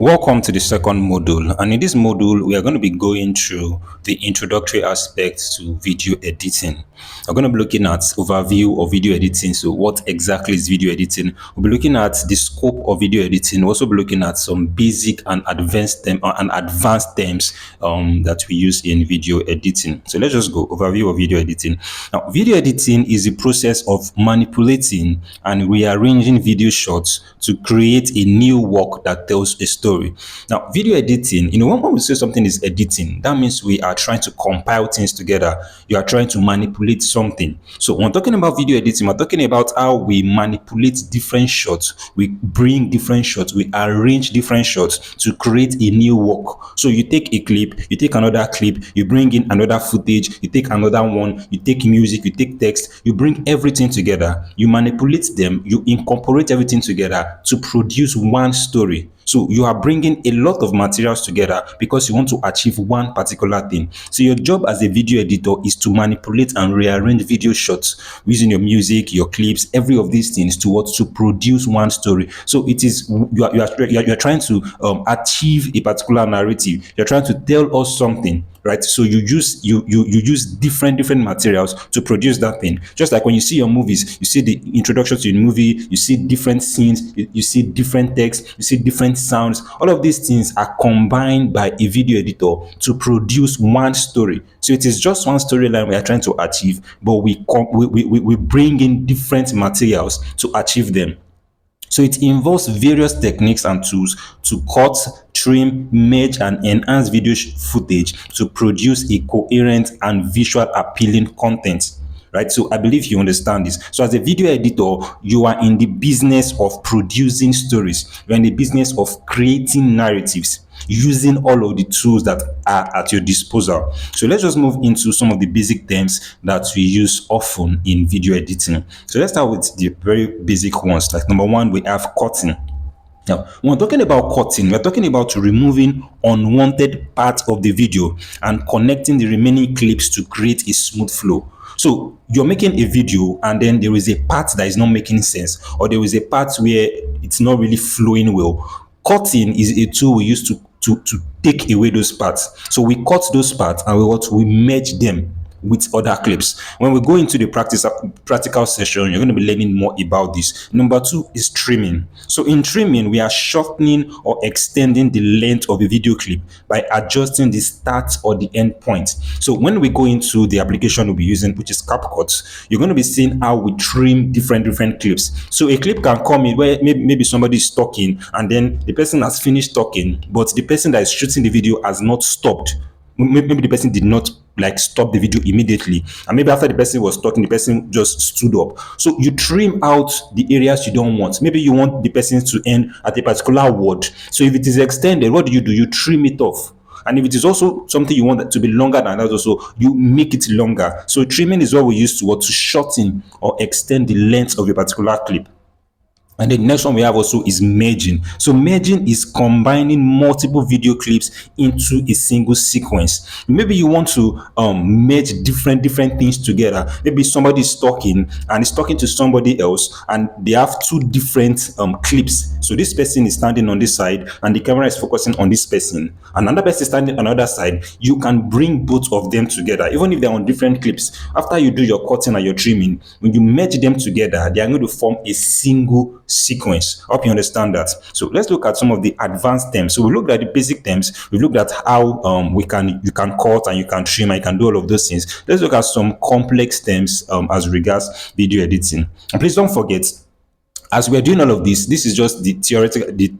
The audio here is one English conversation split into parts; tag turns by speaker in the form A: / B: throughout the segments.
A: Welcome to the second module, and in this module, we are going to be going through the introductory aspects to video editing. We're going to be looking at overview of video editing. So, what exactly is video editing? We'll be looking at the scope of video editing. We'll also be looking at some basic and advanced terms that we use in video editing. So, let's just go overview of video editing. Now, video editing is the process of manipulating and rearranging video shots to create a new work that tells a story. Now, video editing, when we say something is editing, that means we are trying to compile things together. You are trying to manipulate something. So when talking about video editing, we're talking about how we manipulate different shots, we bring different shots, we arrange different shots to create a new work. So you take a clip, you take another clip, you bring in another footage, you take another one, you take music, you take text, you bring everything together, you manipulate them, you incorporate everything together to produce one story. So you are bringing a lot of materials together because you want to achieve one particular thing. So your job as a video editor is to manipulate and rearrange video shots using your music, your clips, every of these things to produce one story. So it is you are trying to achieve a particular narrative. You're trying to tell us something, right? So you use different materials to produce that thing. Just like when you see your movies, you see the introduction to the movie, you see different scenes, you see different text, you see different sounds. All of these things are combined by a video editor to produce one story. So it is just one storyline we are trying to achieve, but we bring in different materials to achieve them. So it involves various techniques and tools to cut, trim, merge, and enhance video footage to produce a coherent and visual appealing content. Right, so I believe you understand this. So as a video editor, you are in the business of producing stories. You're in the business of creating narratives using all of the tools that are at your disposal. So let's just move into some of the basic terms that we use often in video editing. So let's start with the very basic ones. Like number one, we have cutting. Now, when we're talking about cutting, we're talking about removing unwanted parts of the video and connecting the remaining clips to create a smooth flow. So you're making a video and then there is a part that is not making sense, or there is a part where it's not really flowing well. Cutting is a tool we use to take away those parts. So we cut those parts and we merge them with other clips. When we go into the practical session, you're going to be learning more about this. Number two is trimming. So in trimming, we are shortening or extending the length of a video clip by adjusting the start or the end point. So when we go into the application we'll be using, which is CapCut, you're going to be seeing how we trim different clips. So a clip can come in where maybe somebody is talking and then the person has finished talking, but the person that is shooting the video has not stopped. Maybe the person did not stop the video immediately, and maybe after the person was talking, the person just stood up. So you trim out the areas you don't want. Maybe you want the person to end at a particular word. So if it is extended, what do? You trim it off. And if it is also something you want to be longer than that, also you make it longer. So trimming is what we use to shorten or extend the length of a particular clip. And then the next one we have also is merging. So merging is combining multiple video clips into a single sequence. Maybe you want to merge different things together. Maybe somebody is talking and is talking to somebody else, and they have two different clips. So this person is standing on this side, and the camera is focusing on this person. And another person is standing on the other side. You can bring both of them together, even if they're on different clips. After you do your cutting and your trimming, when you merge them together, they are going to form a single sequence. I hope you understand that. So let's look at some of the advanced terms. So we looked at the basic terms. We looked at how you can cut and you can trim and you can do all of those things. Let's look at some complex terms as regards video editing. And please don't forget, as we're doing all of this is just the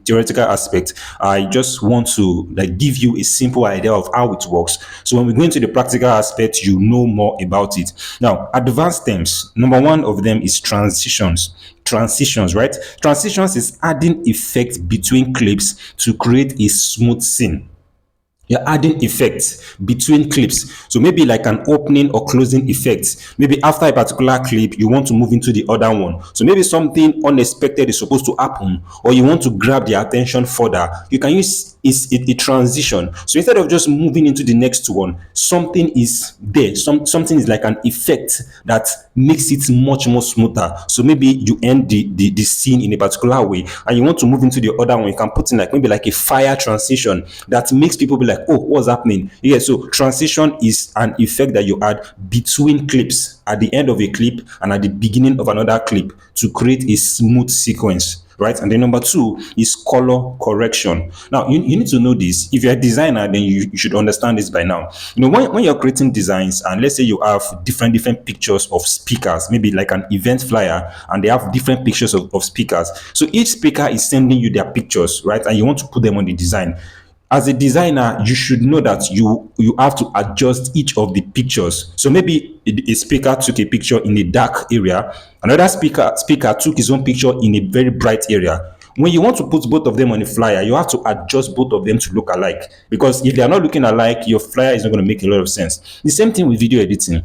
A: theoretical aspect. I just want to give you a simple idea of how it works. So when we go into the practical aspect, you know more about it. Now, advanced terms. Number one of them is transitions. Transitions, right? Transitions is adding effect between clips to create a smooth scene. You're adding effects between clips. So maybe like an opening or closing effect. Maybe after a particular clip, you want to move into the other one. So maybe something unexpected is supposed to happen, or you want to grab their attention further. You can use is a transition. So instead of just moving into the next one, something is there. Something is like an effect that makes it much more smoother. So maybe you end the scene in a particular way and you want to move into the other one. You can put in like maybe like a fire transition that makes people be like, oh, what's happening? Yeah, so transition is an effect that you add between clips, at the end of a clip and at the beginning of another clip, to create a smooth sequence, right? And then number two is color correction. Now, you need to know this. If you're a designer, then you should understand this by now. You know, when you're creating designs, and let's say you have different pictures of speakers, maybe like an event flyer, and they have different pictures of speakers. So each speaker is sending you their pictures, right? And you want to put them on the design. As a designer, you should know that you have to adjust each of the pictures. So maybe a speaker took a picture in a dark area, another speaker took his own picture in a very bright area. When you want to put both of them on a flyer, you have to adjust both of them to look alike, because if they are not looking alike, your flyer is not going to make a lot of sense. The same thing with video editing.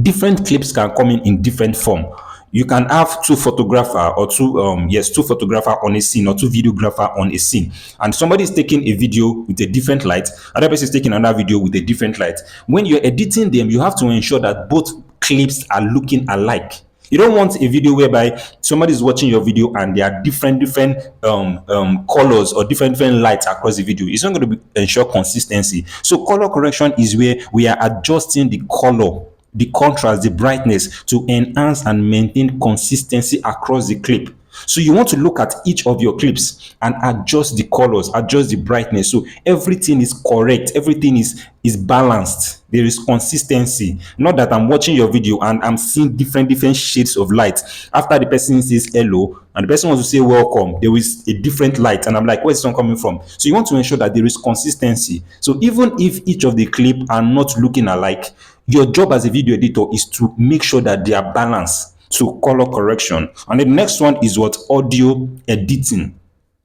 A: Different clips can come in different form. You can have two photographer or two photographer on a scene, or two videographer on a scene, and somebody is taking a video with a different light, another person is taking another video with a different light. When you're editing them, you have to ensure that both clips are looking alike. You don't want a video whereby somebody is watching your video and there are different colors or different lights across the video. It's not going to ensure consistency. So color correction is where we are adjusting the color, the contrast, the brightness, to enhance and maintain consistency across the clip. So you want to look at each of your clips and adjust the colors, adjust the brightness, so everything is correct, everything is balanced. There is consistency. Not that I'm watching your video and I'm seeing different shades of light. After the person says hello and the person wants to say welcome, there is a different light, and I'm like, where's this one coming from? So you want to ensure that there is consistency. So even if each of the clip are not looking alike, your job as a video editor is to make sure that they are balanced. To color correction. And the next one is what? Audio editing.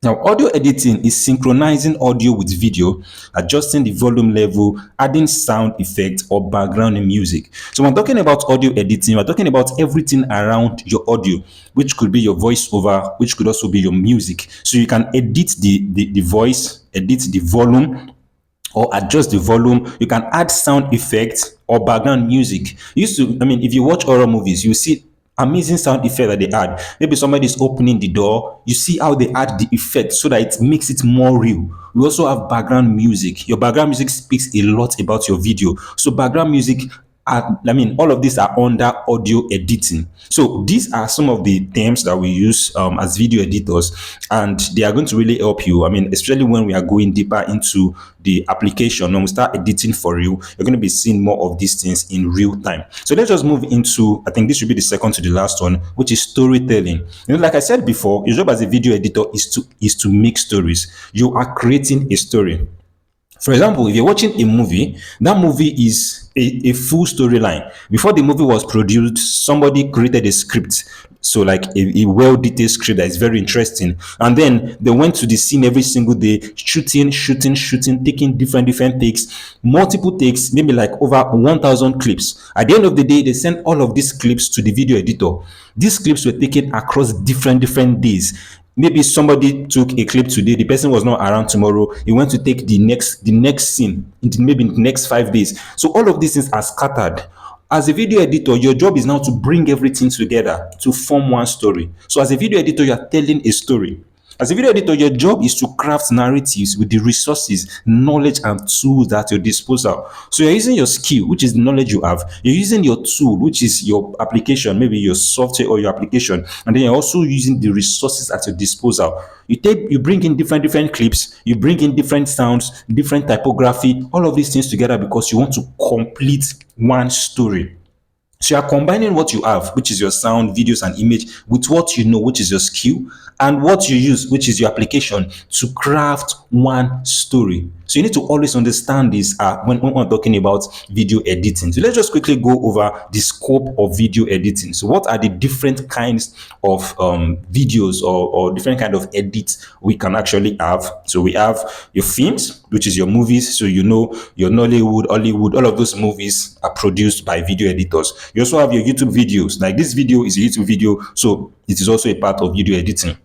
A: Now, audio editing is synchronizing audio with video, adjusting the volume level, adding sound effects or background music. So when talking about audio editing, we're talking about everything around your audio, which could be your voiceover, which could also be your music. So you can edit the voice, edit the volume, or adjust the volume. You can add sound effects or background music. If you watch horror movies, you see amazing sound effect that they add. Maybe somebody is opening the door, you see how they add the effect so that it makes it more real. We also have background music. Your background music speaks a lot about your video. So background music, all of these are under audio editing. So these are some of the terms that we use as video editors, and they are going to really help you. Especially when we are going deeper into the application, when we start editing for you, you're going to be seeing more of these things in real time. So let's just move into, I think this should be the second to the last one, which is storytelling. Like I said before, your job as a video editor is to make stories. You are creating a story. For example, if you're watching a movie, that movie is a full storyline. Before the movie was produced, somebody created a script. So like a well-detailed script that is very interesting. And then they went to the scene every single day, shooting, taking different takes, multiple takes, maybe like over 1,000 clips. At the end of the day, they sent all of these clips to the video editor. These clips were taken across different days. Maybe somebody took a clip today, the person was not around tomorrow, he went to take the next scene maybe in the next 5 days. So all of these things are scattered. As a video editor, your job is now to bring everything together to form one story. So as a video editor, you are telling a story. As a video editor, your job is to craft narratives with the resources, knowledge, and tools at your disposal. So you're using your skill, which is the knowledge you have. You're using your tool, which is your application, maybe your software or your application. And then you're also using the resources at your disposal. You bring in different clips, you bring in different sounds, different typography, all of these things together because you want to complete one story. So you are combining what you have, which is your sound, videos, and image, with what you know, which is your skill, and what you use, which is your application, to craft one story. So you need to always understand this when we're talking about video editing. So let's just quickly go over the scope of video editing. So what are the different kinds of videos or different kind of edits we can actually have? So we have your films, which is your movies. So you know your Nollywood, Hollywood, all of those movies are produced by video editors. You also have your YouTube videos. Like this video is a YouTube video, so it is also a part of video editing.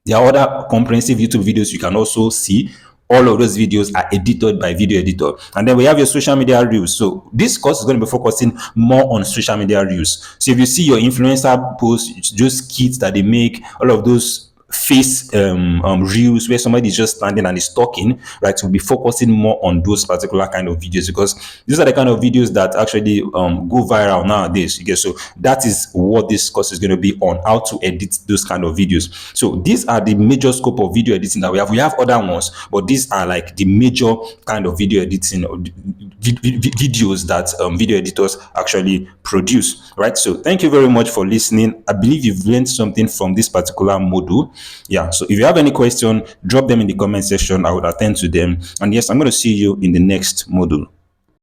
A: There are other comprehensive YouTube videos you can also see. All of those videos are edited by video editor. And then we have your social media reels. So this course is going to be focusing more on social media reels. So if you see your influencer posts, just kits that they make, all of those face reels where somebody is just standing and is talking, right? We'll be focusing more on those particular kind of videos, because these are the kind of videos that actually go viral nowadays. Okay, so that is what this course is going to be on, how to edit those kind of videos. So these are the major scope of video editing that we have. We have other ones, but these are like the major kind of video editing videos that video editors actually produce, right? So thank you very much for listening. I believe you've learned something from this particular module. Yeah, so if you have any question, drop them in the comment section. I would attend to them. And yes, I'm going to see you in the next module.